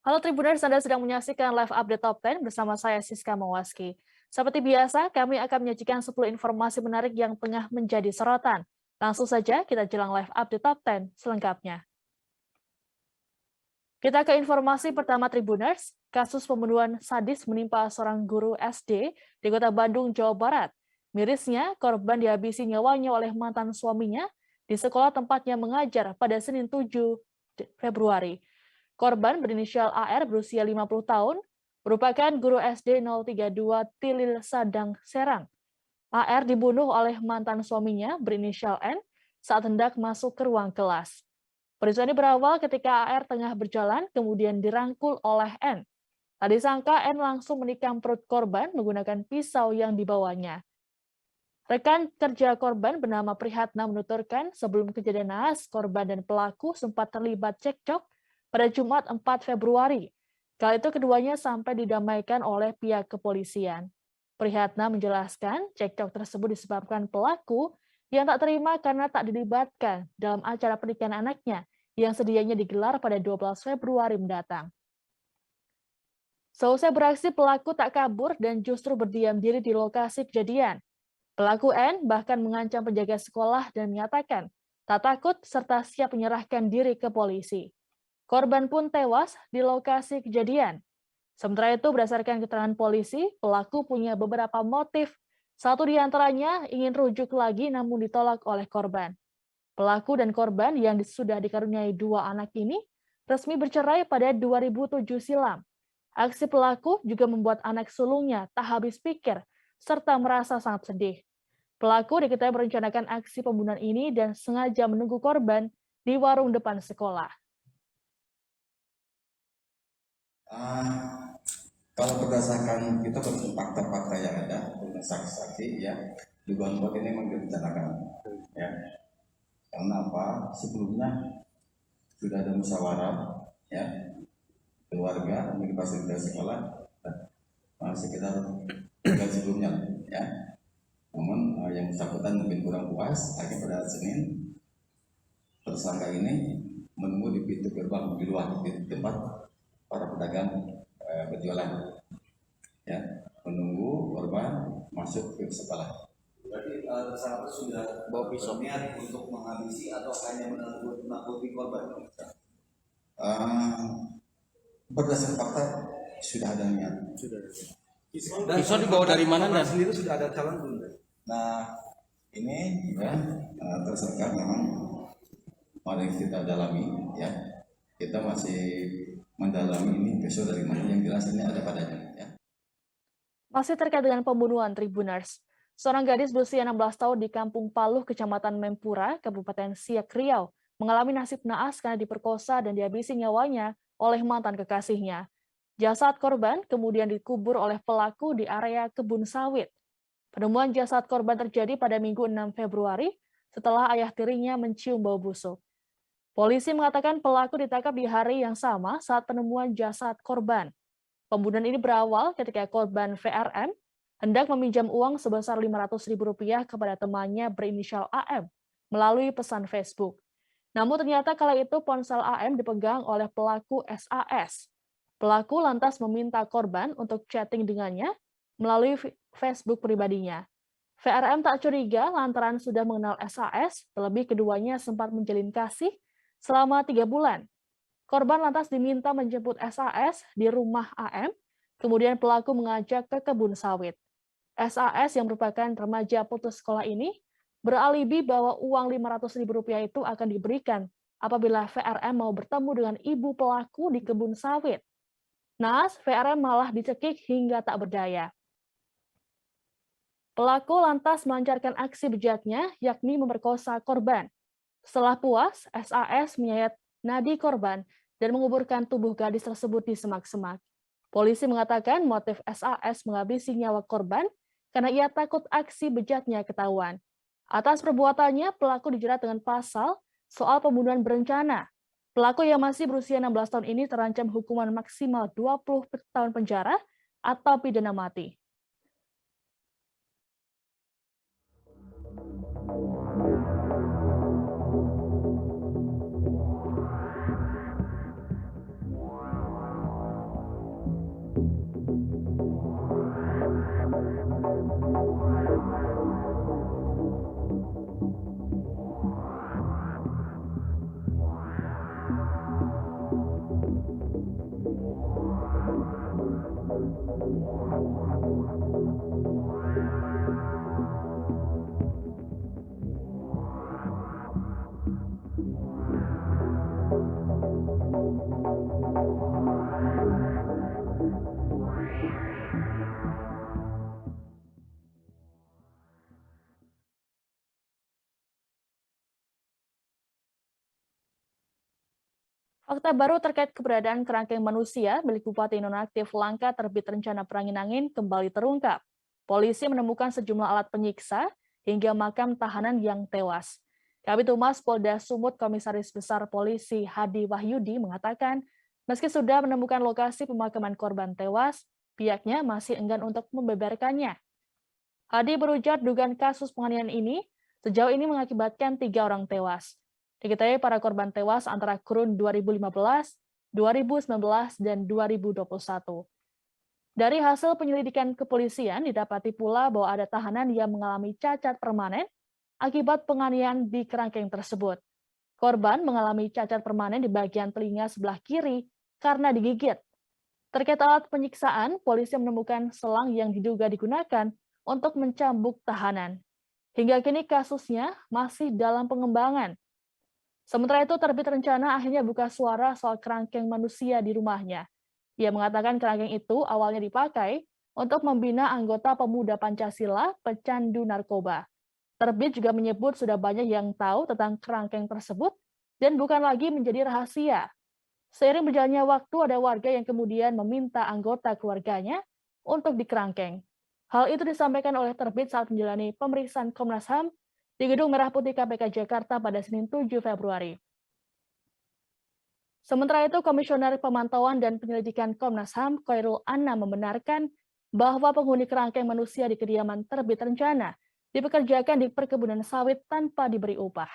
Halo Tribuners, Anda sedang menyaksikan live update Top 10 bersama saya Siska Mawaski. Seperti biasa, kami akan menyajikan 10 informasi menarik yang tengah menjadi sorotan. Langsung saja kita jelang live update Top 10 selengkapnya. Kita ke informasi pertama Tribuners, kasus pembunuhan sadis menimpa seorang guru SD di Kota Bandung, Jawa Barat. Mirisnya, korban dihabisi nyawanya oleh mantan suaminya di sekolah tempatnya mengajar pada Senin 7 Februari. Korban berinisial AR berusia 50 tahun, merupakan guru SD 032 Tilil Sadang, Serang. AR dibunuh oleh mantan suaminya berinisial N saat hendak masuk ke ruang kelas. Peristiwa ini berawal ketika AR tengah berjalan, kemudian dirangkul oleh N. Tak disangka N langsung menikam perut korban menggunakan pisau yang dibawanya. Rekan kerja korban bernama Prihatna menuturkan sebelum kejadian naas, korban dan pelaku sempat terlibat cekcok pada Jumat 4 Februari. Kala itu keduanya sampai didamaikan oleh pihak kepolisian. Prihatna menjelaskan cekcok tersebut disebabkan pelaku yang tak terima karena tak dilibatkan dalam acara pernikahan anaknya yang sedianya digelar pada 12 Februari mendatang. Seusai beraksi, pelaku tak kabur dan justru berdiam diri di lokasi kejadian. Pelaku N bahkan mengancam penjaga sekolah dan menyatakan tak takut serta siap menyerahkan diri ke polisi. Korban pun tewas di lokasi kejadian. Sementara itu, berdasarkan keterangan polisi, pelaku punya beberapa motif. Satu di antaranya ingin rujuk lagi namun ditolak oleh korban. Pelaku dan korban yang sudah dikaruniai 2 anak ini resmi bercerai pada 2007 silam. Aksi pelaku juga membuat anak sulungnya tak habis pikir serta merasa sangat sedih. Pelaku diketahui merencanakan aksi pembunuhan ini dan sengaja menunggu korban di warung depan sekolah. Kalau berdasarkan kita fakta-fakta yang ada, dengan saksi-saksi, ya, dugaan kuat ini memang direncanakan, ya. Karena apa? Sebelumnya sudah ada musyawarah, ya, keluarga di fasilitas sekolah sekitar 3 sebelumnya, ya. Namun yang bersangkutan mungkin kurang puas, akhirnya pada Senin tersangka ini menunggu di pintu gerbang di luar di tempat para pedagang berjualan, ya, menunggu korban masuk ke sekolah. Berarti tersangka sudah bawa pisau niat untuk menghabisi atau hanya menakuti korban? Berdasarkan fakta sudah ada niat. Pisau dibawa dari mana? Dan sendiri sudah ada calon belum? Nah, ini ya tersangka memang mari kita dalami, ya. Kita masih mendalami ini pisau dari mana, yang jelas ini ada padanya, ya. Masih terkait dengan pembunuhan Tribuners, seorang gadis berusia 16 tahun di Kampung Paluh, Kecamatan Mempura, Kabupaten Siak, Riau, mengalami nasib naas karena diperkosa dan dihabisi nyawanya oleh mantan kekasihnya. Jasad korban kemudian dikubur oleh pelaku di area kebun sawit. Penemuan jasad korban terjadi pada Minggu 6 Februari setelah ayah tirinya mencium bau busuk. Polisi mengatakan pelaku ditangkap di hari yang sama saat penemuan jasad korban. Pembunuhan ini berawal ketika korban VRM hendak meminjam uang sebesar Rp500.000 kepada temannya berinisial AM melalui pesan Facebook. Namun ternyata kala itu ponsel AM dipegang oleh pelaku SAS. Pelaku lantas meminta korban untuk chatting dengannya melalui Facebook pribadinya. VRM tak curiga lantaran sudah mengenal SAS, terlebih keduanya sempat menjalin kasih selama 3 bulan. Korban lantas diminta menjemput SAS di rumah AM, kemudian pelaku mengajak ke kebun sawit. SAS yang merupakan remaja putus sekolah ini beralibi bahwa uang Rp500.000 itu akan diberikan apabila VRM mau bertemu dengan ibu pelaku di kebun sawit. Naas, VRM malah dicekik hingga tak berdaya. Pelaku lantas melancarkan aksi bejatnya, yakni memerkosa korban. Setelah puas, SAS menyayat nadi korban dan menguburkan tubuh gadis tersebut di semak-semak. Polisi mengatakan motif SAS menghabisi nyawa korban karena ia takut aksi bejatnya ketahuan. Atas perbuatannya, pelaku dijerat dengan pasal soal pembunuhan berencana. Pelaku yang masih berusia 16 tahun ini terancam hukuman maksimal 20 tahun penjara atau pidana mati. Fakta baru terkait keberadaan kerangkeng manusia milik Bupati Nonaktif Langka terbit rencana perangin angin kembali terungkap. Polisi menemukan sejumlah alat penyiksa hingga makam tahanan yang tewas. Kabid Humas Polda Sumut Komisaris Besar Polisi Hadi Wahyudi mengatakan, meski sudah menemukan lokasi pemakaman korban tewas, pihaknya masih enggan untuk membeberkannya. Hadi berujar dugaan kasus penganiayaan ini sejauh ini mengakibatkan 3 orang tewas. Diketahui para korban tewas antara kurun 2015, 2019, dan 2021. Dari hasil penyelidikan kepolisian, didapati pula bahwa ada tahanan yang mengalami cacat permanen akibat penganiayaan di kerangkeng tersebut. Korban mengalami cacat permanen di bagian telinga sebelah kiri karena digigit. Terkait alat penyiksaan, polisi menemukan selang yang diduga digunakan untuk mencambuk tahanan. Hingga kini kasusnya masih dalam pengembangan. Sementara itu, terbit rencana akhirnya buka suara soal kerangkeng manusia di rumahnya. Ia mengatakan kerangkeng itu awalnya dipakai untuk membina anggota pemuda Pancasila pecandu narkoba. Terbit juga menyebut sudah banyak yang tahu tentang kerangkeng tersebut dan bukan lagi menjadi rahasia. Seiring berjalannya waktu, ada warga yang kemudian meminta anggota keluarganya untuk dikerangkeng. Hal itu disampaikan oleh Terbit saat menjalani pemeriksaan Komnas HAM di Gedung Merah Putih KPK Jakarta pada Senin 7 Februari. Sementara itu, Komisioner Pemantauan dan Penyelidikan Komnas HAM, Khairul Anna, membenarkan bahwa penghuni kerangkeng manusia di kediaman Terbit rencana dipekerjakan di perkebunan sawit tanpa diberi upah.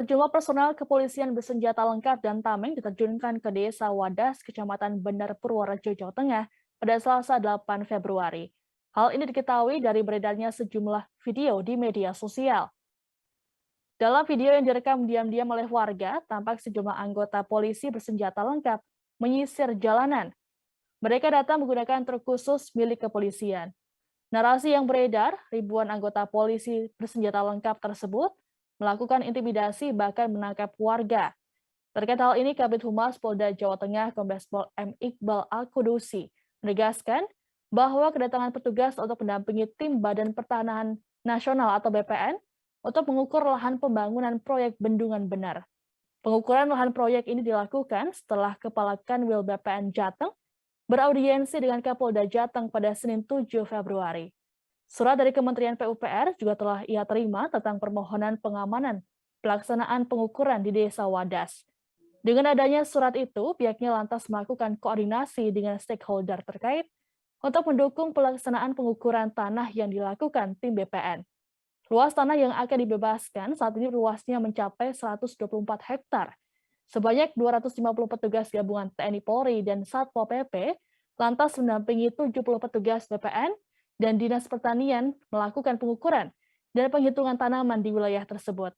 Sejumlah personel kepolisian bersenjata lengkap dan tameng diterjunkan ke Desa Wadas, Kecamatan Bener, Purworejo, Jawa Tengah pada Selasa 8 Februari. Hal ini diketahui dari beredarnya sejumlah video di media sosial. Dalam video yang direkam diam-diam oleh warga, tampak sejumlah anggota polisi bersenjata lengkap menyisir jalanan. Mereka datang menggunakan truk khusus milik kepolisian. Narasi yang beredar, ribuan anggota polisi bersenjata lengkap tersebut melakukan intimidasi bahkan menangkap warga. Terkait hal ini, Kabid Humas Polda Jawa Tengah Kombes Pol M. Iqbal Al-Qudusi menegaskan bahwa kedatangan petugas untuk mendampingi tim Badan Pertanahan Nasional atau BPN untuk mengukur lahan pembangunan proyek Bendungan Bener. Pengukuran lahan proyek ini dilakukan setelah Kepala Kanwil BPN Jateng beraudiensi dengan Kapolda Jateng pada Senin 7 Februari. Surat dari Kementerian PUPR juga telah ia terima tentang permohonan pengamanan pelaksanaan pengukuran di Desa Wadas. Dengan adanya surat itu, pihaknya lantas melakukan koordinasi dengan stakeholder terkait untuk mendukung pelaksanaan pengukuran tanah yang dilakukan tim BPN. Luas tanah yang akan dibebaskan saat ini luasnya mencapai 124 hektar. Sebanyak 250 petugas gabungan TNI Polri dan Satpol PP lantas mendampingi 70 petugas BPN dan Dinas Pertanian melakukan pengukuran dan penghitungan tanaman di wilayah tersebut.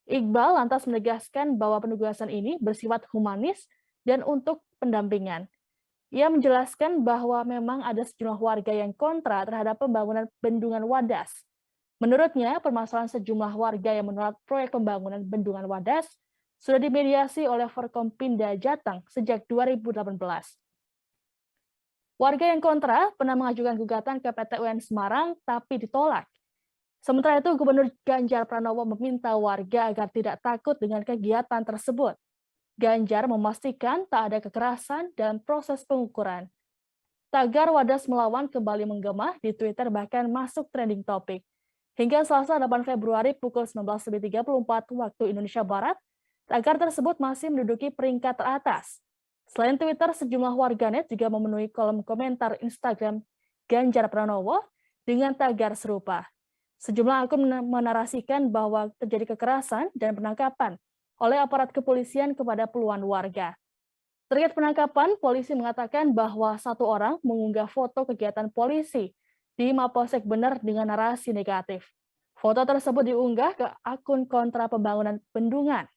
Iqbal lantas menegaskan bahwa penugasan ini bersifat humanis dan untuk pendampingan. Ia menjelaskan bahwa memang ada sejumlah warga yang kontra terhadap pembangunan bendungan Wadas. Menurutnya, permasalahan sejumlah warga yang menolak proyek pembangunan bendungan Wadas sudah dimediasi oleh Forkompinda Jateng sejak 2018. Warga yang kontra pernah mengajukan gugatan ke PT UN Semarang tapi ditolak. Sementara itu, Gubernur Ganjar Pranowo meminta warga agar tidak takut dengan kegiatan tersebut. Ganjar memastikan tak ada kekerasan dalam proses pengukuran. Tagar Wadas Melawan kembali menggema di Twitter bahkan masuk trending topik. Hingga Selasa 8 Februari pukul 19.34 waktu Indonesia Barat, tagar tersebut masih menduduki peringkat teratas. Selain Twitter, sejumlah warganet juga memenuhi kolom komentar Instagram Ganjar Pranowo dengan tagar serupa. Sejumlah akun menarasikan bahwa terjadi kekerasan dan penangkapan oleh aparat kepolisian kepada puluhan warga. Terkait penangkapan, polisi mengatakan bahwa satu orang mengunggah foto kegiatan polisi di Mapolsek Bener dengan narasi negatif. Foto tersebut diunggah ke akun kontra pembangunan bendungan.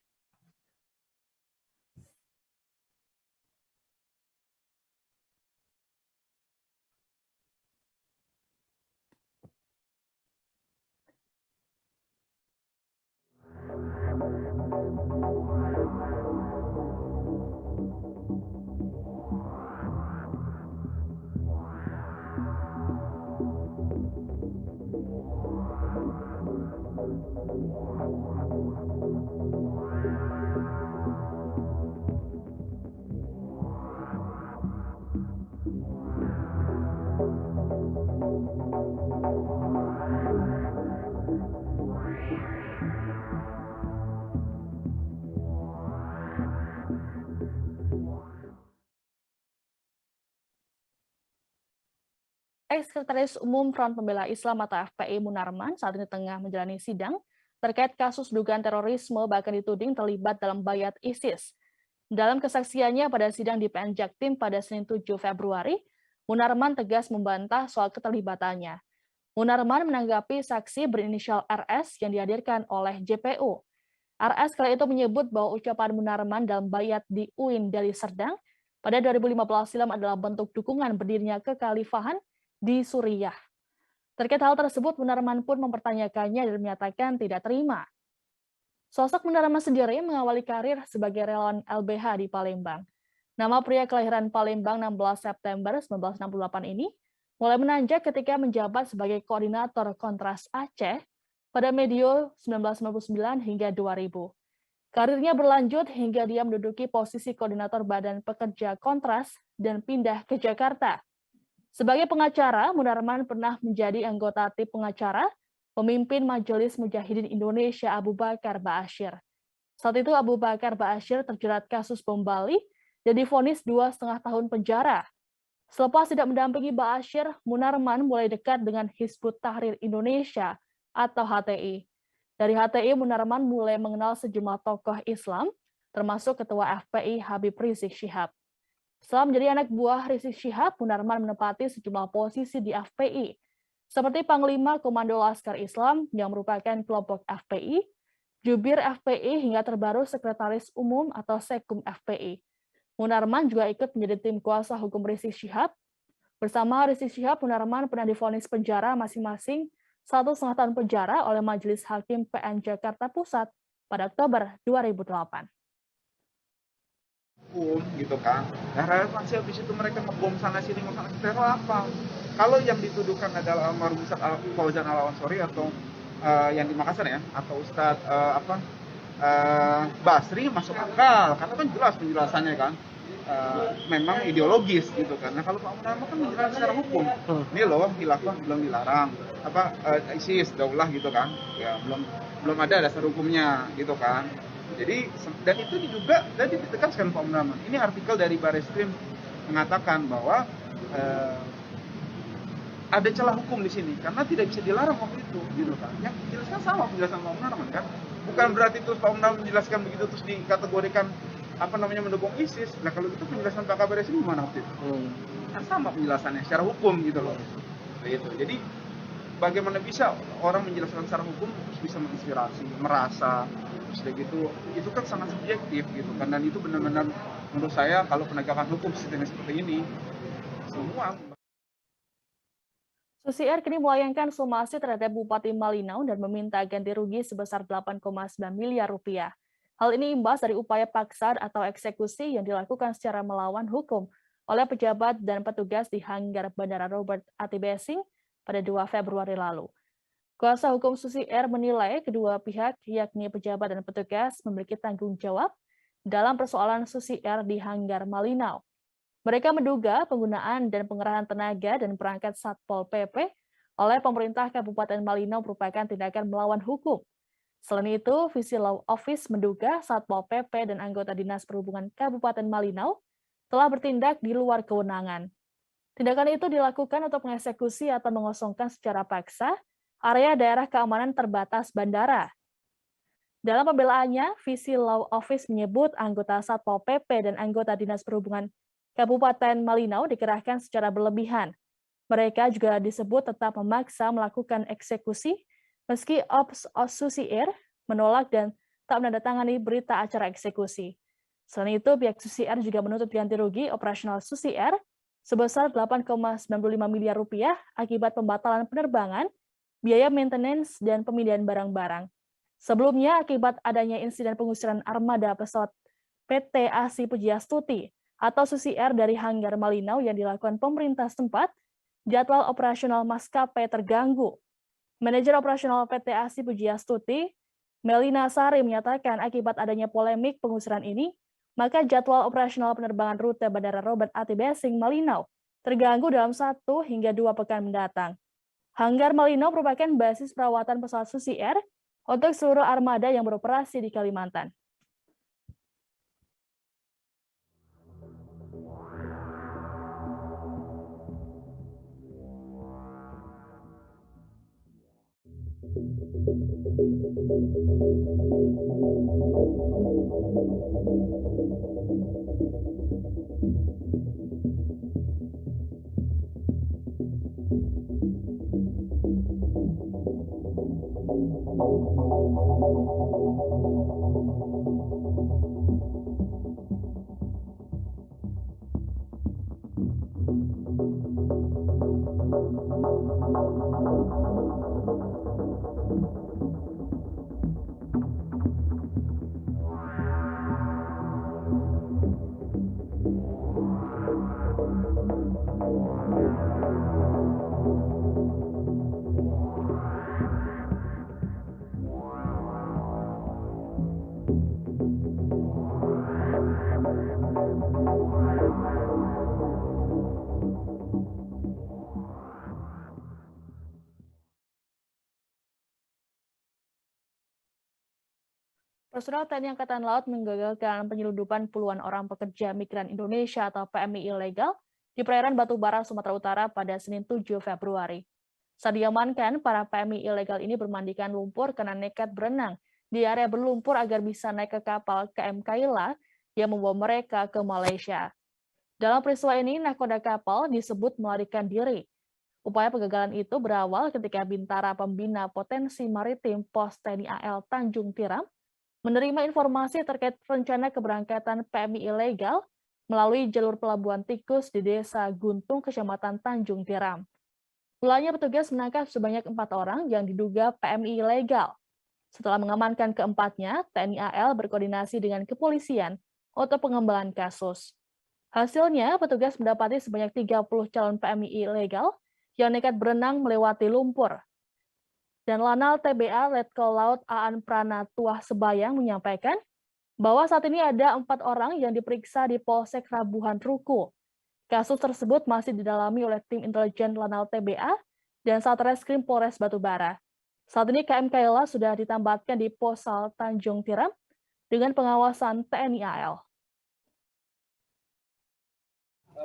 Ex-Sekretaris Umum Front Pembela Islam atau FPI Munarman saat ini tengah menjalani sidang terkait kasus dugaan terorisme bahkan dituding terlibat dalam bayat ISIS. Dalam kesaksiannya pada sidang di PN Jaktim pada Senin 7 Februari, Munarman tegas membantah soal keterlibatannya. Munarman menanggapi saksi berinisial RS yang dihadirkan oleh JPU. RS kala itu menyebut bahwa ucapan Munarman dalam bayat di UIN Deli Serdang pada 2015 silam adalah bentuk dukungan berdirinya kekhalifahan di Suriah. Terkait hal tersebut, Munarman pun mempertanyakannya dan menyatakan tidak terima. Sosok Munarman sendiri mengawali karir sebagai relawan LBH di Palembang. Nama pria kelahiran Palembang 16 September 1968 ini mulai menanjak ketika menjabat sebagai koordinator Kontras Aceh pada medio 1999 hingga 2000. Karirnya berlanjut hingga dia menduduki posisi koordinator Badan Pekerja Kontras dan pindah ke Jakarta. Sebagai pengacara, Munarman pernah menjadi anggota tim pengacara pemimpin Majelis Mujahidin Indonesia Abu Bakar Ba'asyir. Saat itu Abu Bakar Ba'asyir terjerat kasus bom Bali dan divonis 2,5 tahun penjara. Selepas tidak mendampingi Ba'asyir, Munarman mulai dekat dengan Hizbut Tahrir Indonesia atau HTI. Dari HTI, Munarman mulai mengenal sejumlah tokoh Islam, termasuk Ketua FPI Habib Rizik Syihab. Setelah menjadi anak buah Rizik Syihab, Munarman menempati sejumlah posisi di FPI, seperti Panglima Komando Laskar Islam yang merupakan kelompok FPI, Jubir FPI hingga terbaru Sekretaris Umum atau Sekum FPI. Munarman juga ikut menjadi tim kuasa hukum Rizik Syihab. Bersama Rizik Syihab, Munarman pernah divonis penjara masing-masing 1,5 tahun penjara oleh Majelis Hakim PN Jakarta Pusat pada Oktober 2008. Gitu kan, nah relevansi habis itu mereka ngebom sana sini apa? Kalau yang dituduhkan adalah almarhum Ustaz Fauzan Al-Ansori atau yang di Makassar ya, atau Ustadz Basri masuk akal, karena kan jelas penjelasannya kan, memang ideologis gitu kan. Nah kalau Pak Munarman kan menjelaskan secara hukum, ini loh khilafah belum dilarang, ISIS daulah gitu kan, ya belum ada dasar hukumnya gitu kan. Jadi, dan itu juga dan ditekankan Pak Munarman. Ini artikel dari Bareskrim mengatakan bahwa ada celah hukum di sini karena tidak bisa dilarang waktu itu, gitu kan. Yang dijelaskan sama penjelasan Pak Munarman kan. Bukan berarti terus Pak Munarman menjelaskan begitu terus dikategorikan mendukung ISIS. Nah kalau itu penjelasan Pak Kabar Eskrim gimana waktu itu? Kan sama penjelasannya secara hukum gitu loh. Gitu. Jadi bagaimana bisa orang menjelaskan secara hukum terus bisa menginspirasi, merasa terus udah gitu itu kan sangat subjektif gitu kan, dan itu benar-benar menurut saya kalau penegakan hukum sistemnya seperti ini semua. Susi Air kini melayangkan somasi terhadap Bupati Malinau dan meminta ganti rugi sebesar 8,9 miliar rupiah. Hal ini imbas dari upaya paksa atau eksekusi yang dilakukan secara melawan hukum oleh pejabat dan petugas di hanggar Bandara Robert Atibesing pada 2 Februari lalu. Kuasa hukum Susi Air menilai kedua pihak, yakni pejabat dan petugas, memiliki tanggung jawab dalam persoalan Susi Air di hanggar Malinau. Mereka menduga penggunaan dan pengerahan tenaga dan perangkat Satpol PP oleh pemerintah Kabupaten Malinau merupakan tindakan melawan hukum. Selain itu, Visi Law Office menduga Satpol PP dan anggota Dinas Perhubungan Kabupaten Malinau telah bertindak di luar kewenangan. Tindakan itu dilakukan untuk mengeksekusi atau mengosongkan secara paksa area daerah keamanan terbatas bandara. Dalam pembelaannya, Visi Law Office menyebut anggota Satpol PP dan anggota Dinas Perhubungan Kabupaten Malinau dikerahkan secara berlebihan. Mereka juga disebut tetap memaksa melakukan eksekusi, meski Ops Susi Air menolak dan tak menandatangani berita acara eksekusi. Selain itu, pihak Susi Air juga menuntut ganti rugi operasional Susi Air sebesar 8,95 miliar rupiah akibat pembatalan penerbangan, biaya maintenance, dan pemindahan barang-barang. Sebelumnya, akibat adanya insiden pengusiran armada pesawat PT ASI Pujiastuti atau Susi Air dari hanggar Malinau yang dilakukan pemerintah setempat, jadwal operasional maskapai terganggu. Manajer operasional PT ASI Pujiastuti, Melina Sari, menyatakan akibat adanya polemik pengusiran ini, maka jadwal operasional penerbangan rute Bandara Robert Atibesing Malinau terganggu dalam 1 hingga 2 pekan mendatang. Hanggar Malinau merupakan basis perawatan pesawat Susi Air untuk seluruh armada yang beroperasi di Kalimantan. Personel TNI Angkatan Laut menggagalkan penyelundupan puluhan orang pekerja migran Indonesia atau PMI ilegal di perairan Batubara, Sumatera Utara pada Senin 7 Februari. Saat diamankan, para PMI ilegal ini bermandikan lumpur karena nekat berenang di area berlumpur agar bisa naik ke kapal KM Kaila yang membawa mereka ke Malaysia. Dalam peristiwa ini, nahkoda kapal disebut melarikan diri. Upaya pengagalan itu berawal ketika Bintara Pembina Potensi Maritim Pos TNI AL Tanjung Tiram menerima informasi terkait rencana keberangkatan PMI ilegal melalui jalur pelabuhan tikus di Desa Guntung, Kecamatan Tanjung Tiram. Mulanya petugas menangkap sebanyak 4 orang yang diduga PMI ilegal. Setelah mengamankan keempatnya, TNI AL berkoordinasi dengan kepolisian untuk pengembangan kasus. Hasilnya, petugas mendapati sebanyak 30 calon PMI ilegal yang nekat berenang melewati lumpur. Dan Lanal TBA Letkol Laut Aan Pranatuah Sebayang menyampaikan bahwa saat ini ada 4 orang yang diperiksa di Polsek Rabuhan Ruku. Kasus tersebut masih didalami oleh tim intelijen Lanal TBA dan Satreskrim Polres Batubara. Saat ini KM Kaila sudah ditambahkan di Posal Tanjung Tiram dengan pengawasan TNI AL.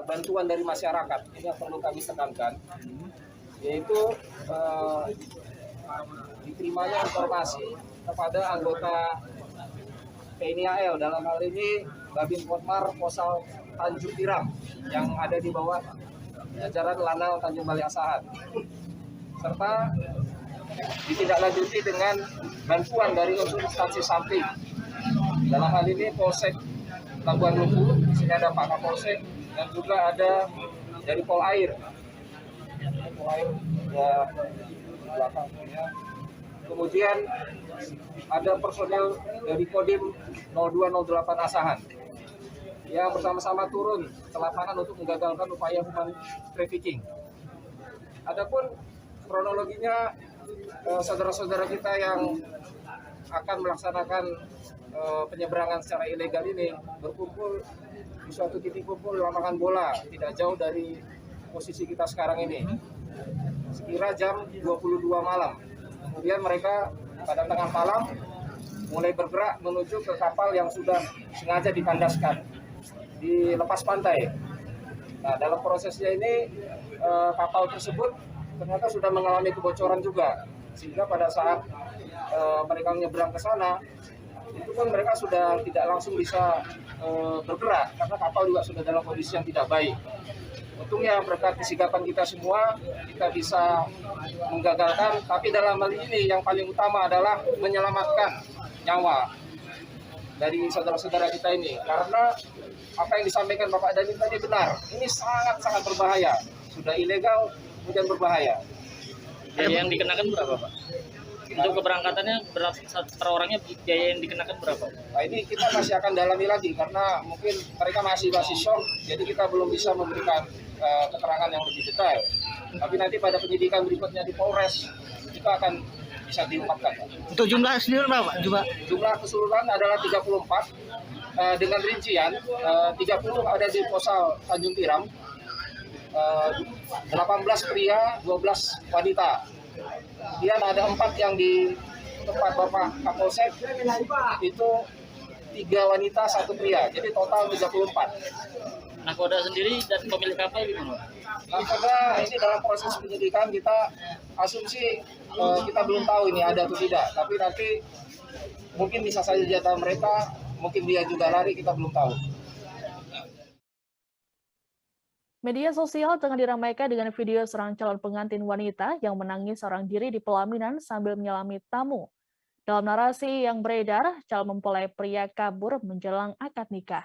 Bantuan dari masyarakat ini yang perlu kami tekankan, yaitu diterimanya informasi kepada anggota TNI AL, dalam hal ini Babin Potmar Posal Tanjung Tiram yang ada di bawah jajaran Lanal Tanjung Balai Asahan, serta ditindaklanjuti dengan bantuan dari unsur instansi samping. Dalam hal ini Polsek Labuan Lumpu, di sini ada Pak Kapolsek dan juga ada dari Polair. Polair ya belakang ya. Kemudian ada personel dari Kodim 0208 Asahan yang bersama-sama turun ke lapangan untuk menggagalkan upaya human trafficking. Adapun kronologinya saudara-saudara kita yang akan melaksanakan penyeberangan secara ilegal ini berkumpul di suatu titik kumpul di lapangan bola tidak jauh dari posisi kita sekarang ini. Sekira jam 22 malam. Kemudian mereka pada tengah malam mulai bergerak menuju ke kapal yang sudah sengaja dikandaskan di lepas pantai. Nah, dalam prosesnya ini kapal tersebut ternyata sudah mengalami kebocoran juga, sehingga pada saat mereka menyeberang ke sana, itu pun mereka sudah tidak langsung bisa bergerak karena kapal juga sudah dalam kondisi yang tidak baik. Untungnya berkat kesigapan kita semua, kita bisa menggagalkan, tapi dalam hal ini yang paling utama adalah menyelamatkan nyawa dari saudara-saudara kita ini. Karena apa yang disampaikan Bapak Dhani tadi benar, ini sangat-sangat berbahaya. Sudah ilegal, kemudian berbahaya. Biaya yang dikenakan berapa, Pak? Untuk keberangkatannya per orangnya biaya yang dikenakan berapa? Nah, ini kita masih akan dalami lagi karena mungkin mereka masih shock, jadi kita belum bisa memberikan keterangan yang lebih detail. Tapi nanti pada penyidikan berikutnya di Polres kita akan bisa diungkapkan. Untuk jumlah sendiri berapa, Pak? Jumlah keseluruhan adalah 34 dengan rincian 30 ada di Posal Tanjung Tiram, 18 pria, 12 wanita. Kemudian ada 4 yang di tempat Bapak Kapolsek, itu 3 wanita, 1 pria, jadi total 34. Nakoda sendiri dan pemilik kapal gimana? Nakoda ini dalam proses penyidikan kita asumsi kita belum tahu ini ada atau tidak, tapi nanti mungkin bisa saja jatah mereka, mungkin dia juga lari, kita belum tahu. Media sosial tengah diramaikan dengan video seorang calon pengantin wanita yang menangis seorang diri di pelaminan sambil menyelami tamu. Dalam narasi yang beredar, calon mempelai pria kabur menjelang akad nikah.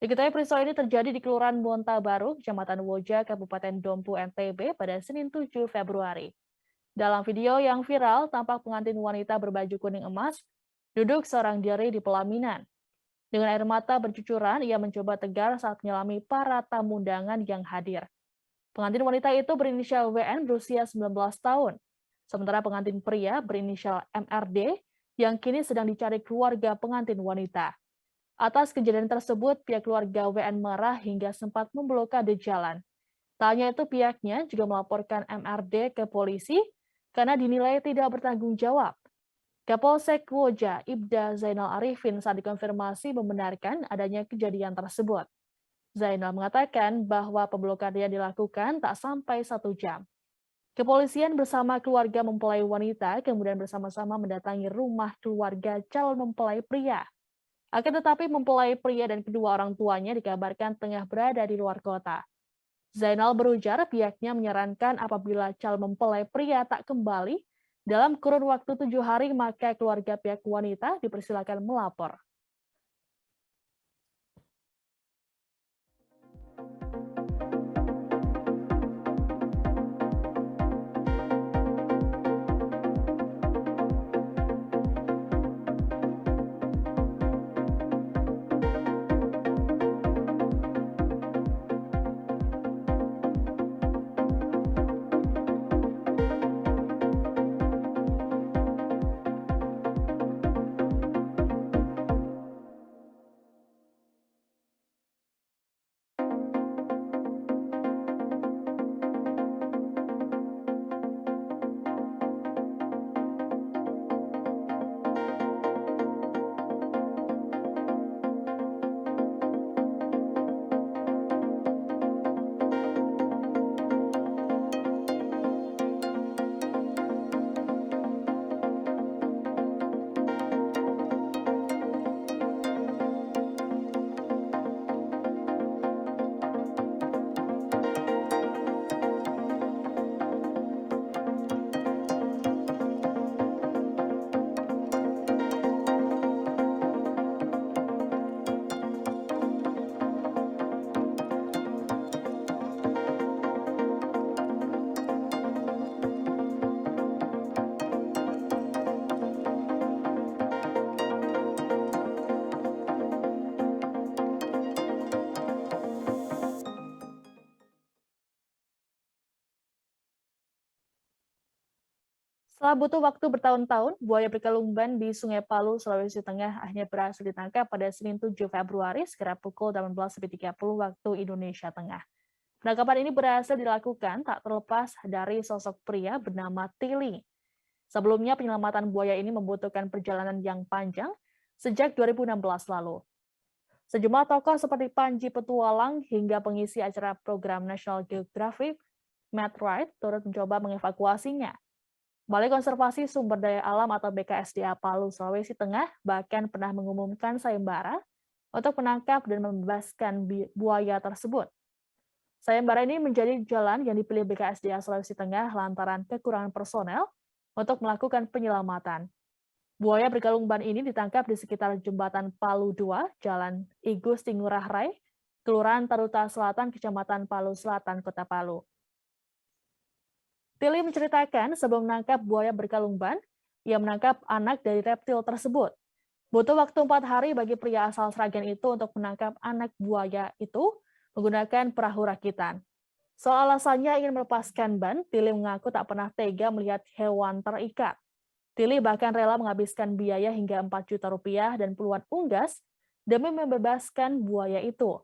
Diketahui peristiwa ini terjadi di Kelurahan Monta Baru, Kecamatan Woja, Kabupaten Dompu, NTB pada Senin 7 Februari. Dalam video yang viral, tampak pengantin wanita berbaju kuning emas duduk seorang diri di pelaminan. Dengan air mata bercucuran, ia mencoba tegar saat menyelami para tamu undangan yang hadir. Pengantin wanita itu berinisial WN berusia 19 tahun. Sementara pengantin pria berinisial MRD yang kini sedang dicari keluarga pengantin wanita. Atas kejadian tersebut, pihak keluarga WN marah hingga sempat memblokade jalan. Tak hanya itu, pihaknya juga melaporkan MRD ke polisi karena dinilai tidak bertanggung jawab. Kapolsek Woja, Ibda Zainal Arifin saat dikonfirmasi membenarkan adanya kejadian tersebut. Zainal mengatakan bahwa pemblokadean dilakukan tak sampai 1 jam. Kepolisian bersama keluarga mempelai wanita kemudian bersama-sama mendatangi rumah keluarga calon mempelai pria. Akan tetapi mempelai pria dan kedua orang tuanya dikabarkan tengah berada di luar kota. Zainal berujar pihaknya menyarankan apabila calon mempelai pria tak kembali dalam kurun waktu 7 hari, maka keluarga pihak wanita dipersilakan melapor. Setelah butuh waktu bertahun-tahun, buaya berkelumban di Sungai Palu, Sulawesi Tengah akhirnya berhasil ditangkap pada Senin 7 Februari sekira pukul 18.30 waktu Indonesia Tengah. Penangkapan ini berhasil dilakukan tak terlepas dari sosok pria bernama Tili. Sebelumnya penyelamatan buaya ini membutuhkan perjalanan yang panjang sejak 2016 lalu. Sejumlah tokoh seperti Panji Petualang hingga pengisi acara program National Geographic, Matt Wright, turut mencoba mengevakuasinya. Balai Konservasi Sumber Daya Alam atau BKSDA Palu, Sulawesi Tengah bahkan pernah mengumumkan sayembara untuk menangkap dan membebaskan buaya tersebut. Sayembara ini menjadi jalan yang dipilih BKSDA Sulawesi Tengah lantaran kekurangan personel untuk melakukan penyelamatan. Buaya berkelumban ini ditangkap di sekitar jembatan Palu 2, Jalan I Gusti Ngurah Rai, Kelurahan Taruta Selatan, Kecamatan Palu Selatan, Kota Palu. Tili menceritakan sebelum menangkap buaya berkelumban, ia menangkap anak dari reptil tersebut. Butuh waktu 4 hari bagi pria asal Sragen itu untuk menangkap anak buaya itu menggunakan perahu rakitan. Soal alasannya ingin melepaskan ban, Tili mengaku tak pernah tega melihat hewan terikat. Tili bahkan rela menghabiskan biaya hingga 4 juta rupiah dan puluhan unggas demi membebaskan buaya itu.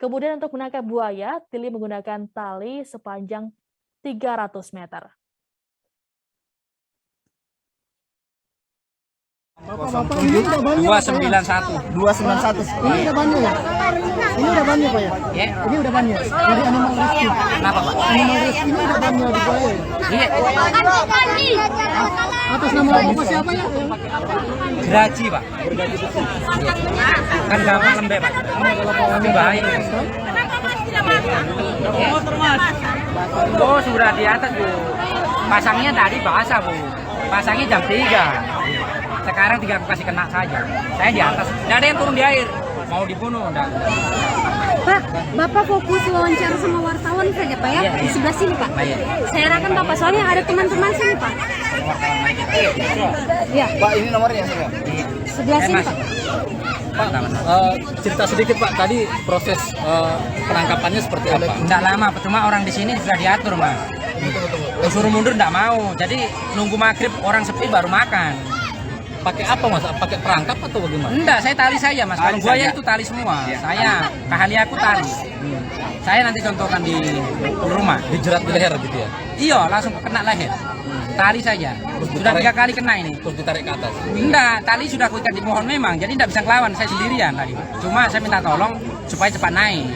Kemudian untuk menangkap buaya, Tili menggunakan tali sepanjang 300 meter. Bapak, ini udah banyak 291. 291. Ini udah banyak ya? Ini udah banyak Pak ya? Ya. Ini udah banyak. Dari Animal Rescue. Kenapa, Pak? Animal Rescue ini udah banyak di buaya. Iya. Atas nama Bapak siapa ya? Gergaji, Pak. Kan gampang lembek, Pak. Tapi bahaya. Oh, sudah di atas, Bu. Pasangnya tadi basah, Bu. Pasangnya jam 3. Sekarang tinggal aku kasih kena saja. Saya di atas. Tidak ada yang turun di air. Mau dibunuh, enggak. Pak, Bapak fokus wawancara sama wartawan saja, Pak ya? Iya, Di iya. sebelah sini, Pak. Iya. Saya arahkan Bapak, soalnya ada teman-teman sini, Pak. Iya, Pak, ini nomornya saya. sebelah sini, Pak. Pak, cerita sedikit Pak, tadi proses penangkapannya seperti apa? Enggak lama, cuma orang di sini sudah diatur, Mas. Suruh mundur enggak mau. Jadi nunggu maghrib orang sepi baru makan. Pakai apa Mas? Pakai perangkap atau bagaimana? Enggak, saya tali saja, Mas. Kalau Tali buaya saja. itu tali semua. Saya keahlianku tali. Saya nanti contohkan di rumah. Dijerat di leher gitu ya? Iya, langsung kena leher. Tali saja. Sudah 3 kali kena ini. Terus ditarik ke atas? Enggak, tali sudah kuikat di pohon memang. Jadi enggak bisa ngelawan, saya sendirian tadi. Cuma saya minta tolong supaya cepat naik.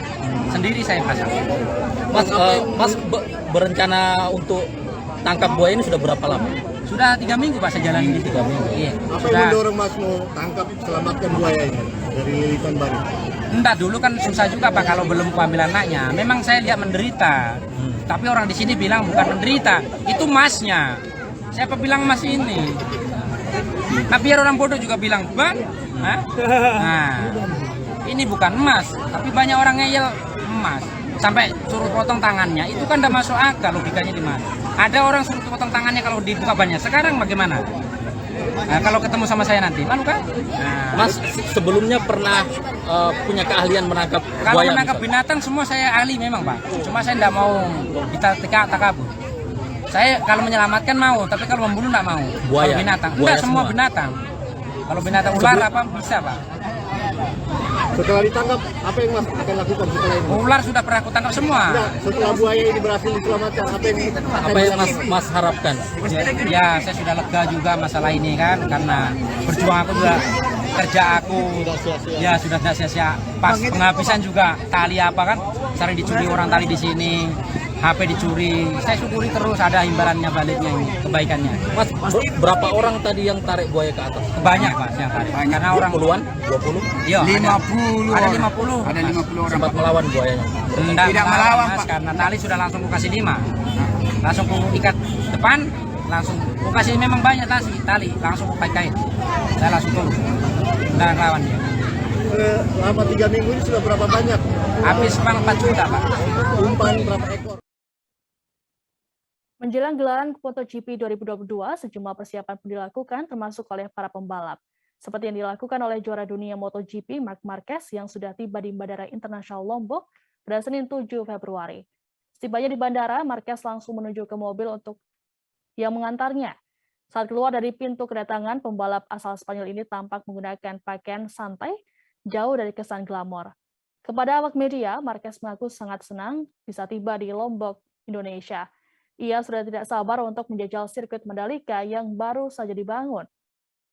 Sendiri saya pasang. Mas berencana untuk tangkap buaya ini sudah berapa lama? Sudah 3 minggu Pak saya jalan di 3 minggu. Iya. Apa Sudah. yang mendorong Mas mau tangkap selamatkan buaya ini dari lilitan baru? Enggak, dulu kan susah juga Pak kalau belum kuambil anaknya. Memang saya lihat menderita. Tapi orang di sini bilang bukan menderita, itu masnya. Siapa bilang mas ini? Nah biar orang bodoh juga bilang, Bang, hah? Nah, ini bukan emas, tapi banyak orang ngeyel emas. Sampai suruh potong tangannya, itu kan udah masuk akal, logikanya di mana? Ada orang suruh potong tangannya kalau dibuka banyak. Sekarang bagaimana? Nah, kalau ketemu sama saya nanti, malu kan? Nah, Mas sebelumnya pernah punya keahlian menangkap kalau buaya? menangkap misalnya? binatang semua saya ahli memang Pak. Cuma saya tidak mau kita takabur. Saya kalau menyelamatkan mau, tapi kalau membunuh tidak mau. Buaya? Kalau binatang, Buaya enggak semua semua? binatang. Kalau binatang ular apa bisa Pak. Setelah ditangkap, apa yang Mas akan lakukan setelah ini? Ular sudah pernah aku tangkap semua. Enggak, setelah buaya ini berhasil diselamatkan, apa yang Apa yang Mas harapkan? Ya, saya sudah lega juga masalah ini kan, karena berjuang aku juga, kerja aku ya sudah tidak sia-sia. Pas penghabisan juga tali apa kan, sering dicuri orang tali di sini, HP dicuri. Saya syukuri terus ada imbalannya baliknya ini, kebaikannya. Mas berapa orang tadi yang tarik buaya ke atas? Banyak Mas yang tarik, karena orang Puluhan? 20? iya, 50 ada 50. Ada 50 orang. Sempat melawan buayanya? Tidak melawan Mas, karena tali sudah langsung ku kasih 5. Langsung ku ikat depan, langsung ku kasih memang banyak tali, langsung ku kain. Saya langsung turun. Tidak lawan dia. Selama 3 minggu ini sudah berapa banyak? Habis Bang 4 juta Pak. Umpan berapa ekor? Menjelang gelaran MotoGP 2022, sejumlah persiapan pun dilakukan termasuk oleh para pembalap. Seperti yang dilakukan oleh juara dunia MotoGP Marc Marquez yang sudah tiba di Bandara Internasional Lombok pada Senin 7 Februari. Setibanya di bandara, Marquez langsung menuju ke mobil untuk yang mengantarnya. Saat keluar dari pintu kedatangan, pembalap asal Spanyol ini tampak menggunakan pakaian santai, jauh dari kesan glamor. Kepada awak media, Marquez mengaku sangat senang bisa tiba di Lombok, Indonesia. Ia sudah tidak sabar untuk menjajal sirkuit Mandalika yang baru saja dibangun.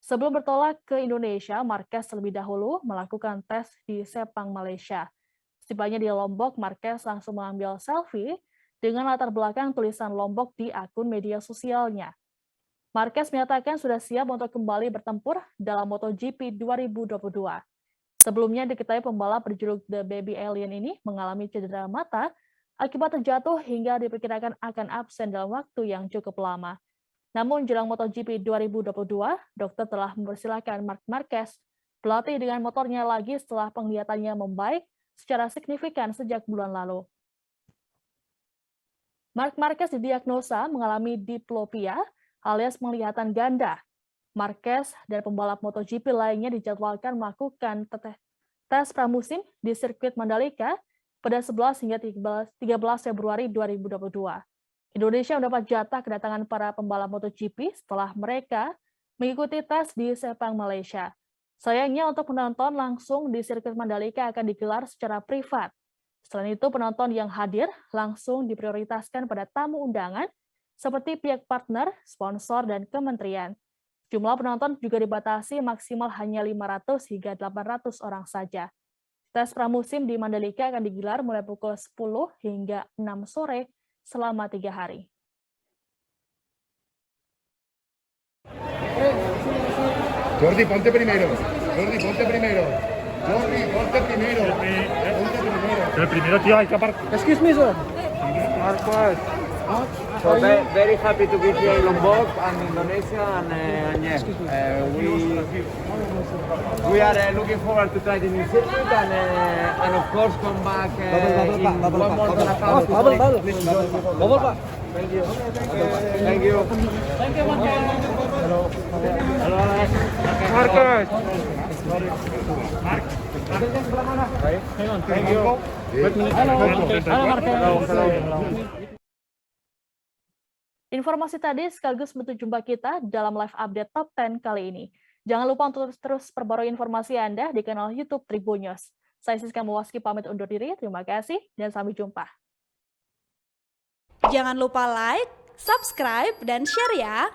Sebelum bertolak ke Indonesia, Marquez terlebih dahulu melakukan tes di Sepang, Malaysia. Setibanya di Lombok, Marquez langsung mengambil selfie dengan latar belakang tulisan Lombok di akun media sosialnya. Marquez menyatakan sudah siap untuk kembali bertempur dalam MotoGP 2022. Sebelumnya diketahui pembalap berjuluk The Baby Alien ini mengalami cedera mata akibat terjatuh hingga diperkirakan akan absen dalam waktu yang cukup lama. Namun jelang MotoGP 2022, dokter telah mempersilahkan Marc Marquez berlatih dengan motornya lagi setelah penglihatannya membaik secara signifikan sejak bulan lalu. Marc Marquez didiagnosa mengalami diplopia alias penglihatan ganda. Marquez dan pembalap MotoGP lainnya dijadwalkan melakukan tes pramusim di sirkuit Mandalika pada 11 hingga 13 Februari 2022. Indonesia mendapat jatah kedatangan para pembalap MotoGP setelah mereka mengikuti tes di Sepang, Malaysia. Sayangnya untuk penonton langsung di sirkuit Mandalika akan digelar secara privat. Selain itu, penonton yang hadir langsung diprioritaskan pada tamu undangan seperti pihak partner, sponsor, dan kementerian. Jumlah penonton juga dibatasi maksimal hanya 500 hingga 800 orang saja. Tes pramusim di Mandalika akan digelar mulai pukul 10 hingga 6 sore selama 3 hari. Jordi, ponte primero. Jordi, ponte primero. Jordi, ponte primero. Ponte primero. El primero, tío, hay que aparcar. Excuse me, sir. So very happy to be here in Lombok and Indonesia, and we are looking forward to try the new circuit and of course come back in one more than a half. Bubble, Pak. Thank you. Thank you. Thank you, Marquez. Hello. Hello. Marquez. Thank you. Halo, Marquez. Informasi tadi sekaligus menutup jumpa kita dalam live update Top 10 kali ini. Jangan lupa untuk terus perbarui informasi Anda di kanal YouTube Tribun News. Saya Siska Mawaski pamit undur diri. Terima kasih dan sampai jumpa. Jangan lupa like, subscribe, dan share ya.